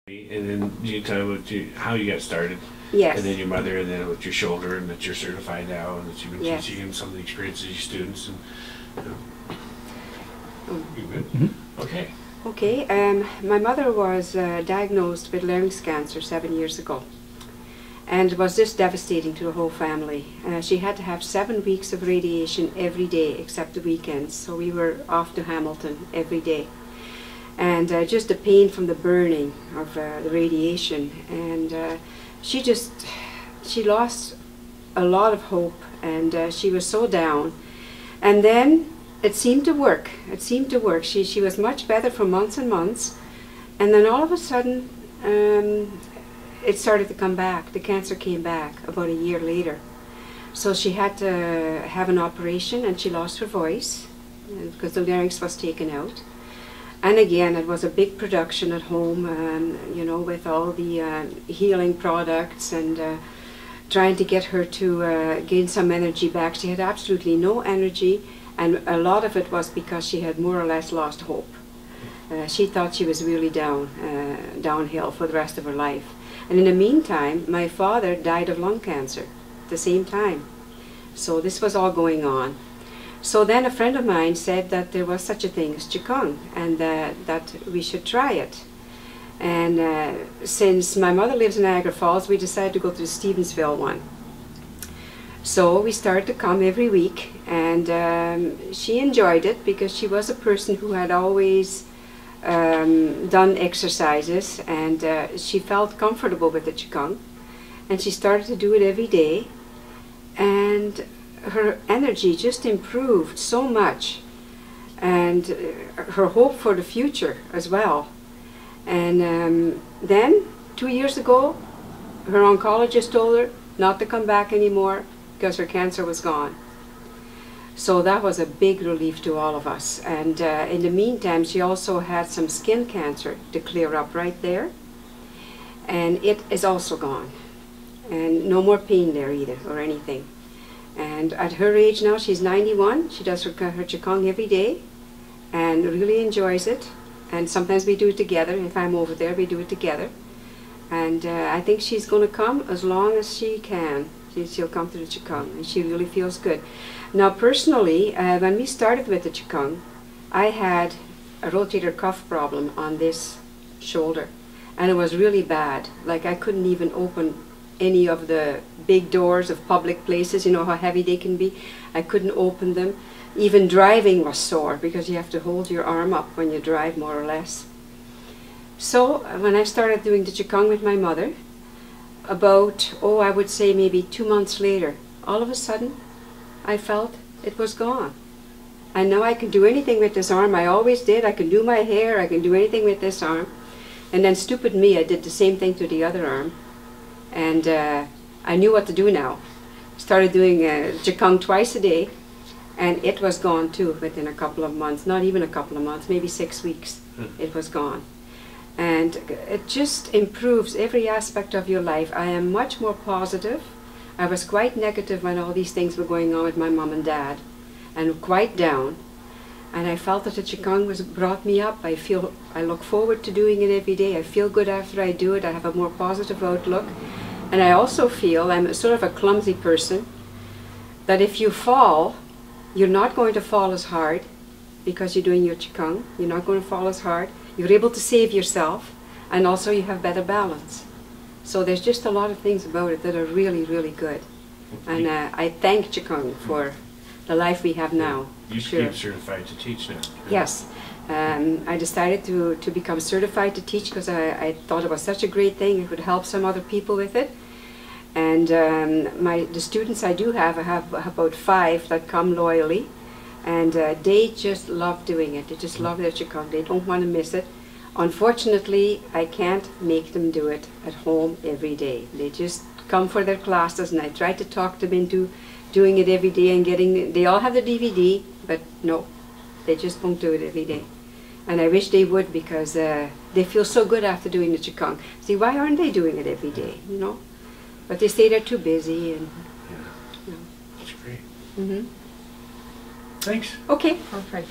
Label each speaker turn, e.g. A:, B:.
A: And then you tell me how you got started.
B: Yes.
A: And then your mother, and then with your shoulder, and that you're certified now, and that you've been
B: Yes.
A: teaching him some of the experiences of your students. And, you good?
C: Mm-hmm.
A: Okay.
B: Okay. My mother was diagnosed with larynx cancer 7 years ago, and it was just devastating to the whole family. She had to have 7 weeks of radiation every day except the weekends, so we were off to Hamilton every day. And just the pain from the burning of the radiation, and she lost a lot of hope, and she was so down. And then it seemed to work. It seemed to work. She was much better for months and months, and then all of a sudden it started to come back. The cancer came back about a year later. So she had to have an operation, and she lost her voice because the larynx was taken out. And again, it was a big production at home, you know, with all the healing products and trying to get her to gain some energy back. She had absolutely no energy, and a lot of it was because she had more or less lost hope. She thought she was really downhill for the rest of her life. And in the meantime, my father died of lung cancer at the same time. So this was all going on. So then a friend of mine said that there was such a thing as QiGong, and that we should try it. And since my mother lives in Niagara Falls, we decided to go to the Stevensville one. So we started to come every week, and she enjoyed it because she was a person who had always done exercises, and she felt comfortable with the QiGong, and she started to do it every day, and her energy just improved so much, and her hope for the future as well. And then 2 years ago, her oncologist told her not to come back anymore because her cancer was gone. So that was a big relief to all of us. And in the meantime, she also had some skin cancer to clear up right there, and it is also gone, and no more pain there either or anything. And at her age now, she's 91, she does her QiGong every day and really enjoys it. And sometimes we do it together. If I'm over there, we do it together. And I think she's going to come as long as she can. She'll come to the QiGong, and she really feels good. Now personally, when we started with the QiGong, I had a rotator cuff problem on this shoulder, and it was really bad. Like I couldn't even open any of the big doors of public places, you know how heavy they can be. I couldn't open them. Even driving was sore because you have to hold your arm up when you drive, more or less. So when I started doing the QiGong with my mother, about, I would say maybe 2 months later, all of a sudden I felt it was gone. And now I can do anything with this arm. I always did. I can do my hair, I can do anything with this arm. And then stupid me, I did the same thing to the other arm. And I knew what to do now. Started doing QiGong twice a day, and it was gone too within a couple of months. Not even a couple of months, maybe 6 weeks. It was gone. And it just improves every aspect of your life. I am much more positive. I was quite negative when all these things were going on with my mom and dad, and quite down. And I felt that the QiGong brought me up. I look forward to doing it every day. I feel good after I do it. I have a more positive outlook. And I also feel, I'm sort of a clumsy person, that if you fall, you're not going to fall as hard because you're doing your QiGong. You're not going to fall as hard. You're able to save yourself, and also you have better balance. So there's just a lot of things about it that are really, really good. And I thank QiGong for the life we have now.
A: You became certified to teach now.
B: Yes. I decided to become certified to teach because I thought it was such a great thing. It would help some other people with it. And the students I have about 5 that come loyally, and they just love doing it. They just love their QiGong. They don't want to miss it. Unfortunately, I can't make them do it at home every day. They just come for their classes, and I try to talk them into doing it every day and they all have the DVD, but no, they just won't do it every day. And I wish they would, because they feel so good after doing the QiGong. See, why aren't they doing it every day, you know? But they say they're too busy, and
A: yeah.
B: you know.
A: That's great.
B: Mm-hmm.
A: Thanks.
B: Okay, all right.